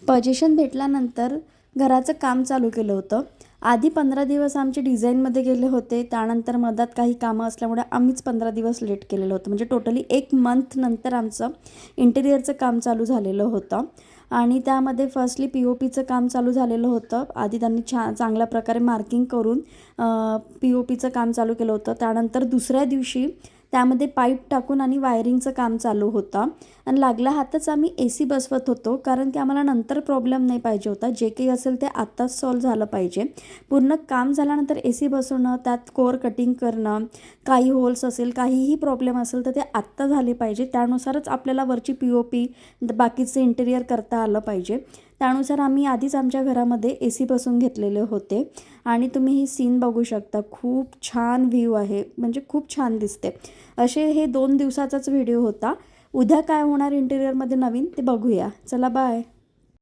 Position भेटल्यानंतर घराचं काम चालू केलं होतं. आधी 15 दिवस आमचे डिझाईनमध्ये गेले होते. त्यानंतर मधात काही कामं असल्यामुळे आम्हीच 15 दिवस लेट केलेलं होतं. म्हणजे टोटली 1 मंथ नंतर आमचं इंटेरियरचं काम चालू झालेलं होतं. आणि त्यामध्ये फर्स्टली POPचं काम चालू झालेलं होतं. आधी त्यांनी चांगल्या प्रकारे मार्किंग करून POPचं काम चालू केलं होतं. त्यानंतर दुसऱ्या दिवशी त्यामध्ये पाईप टाकून आणि वायरिंगचं काम चालू होतं. आणि लागल्या हातच आम्ही AC बसवत होतो, कारण की आम्हाला नंतर प्रॉब्लेम नाही पाहिजे होता. जे काही असेल ते आत्ताच सॉल्व झालं पाहिजे. पूर्ण काम झाल्यानंतर AC बसवणं, त्यात कोअर कटिंग करणं, काही होल्स असेल, काहीही प्रॉब्लेम असेल तर ते आत्ता झाले पाहिजे. त्यानुसारच आपल्याला वरची POP बाकीचं इंटेरियर करता आलं पाहिजे. त्यानुसार आम्ही आधीच आमच्या घरामध्ये AC बसवून घेतलेले होते. आणि तुम्ही ही सीन बघू शकता, खूप छान व्ह्यू आहे, म्हणजे खूप छान दिसते. असे हे 2 दिवसाचाच व्हिडिओ होता. उद्या काय होणार इंटेरियरमध्ये नवीन ते बघूया. चला बाय.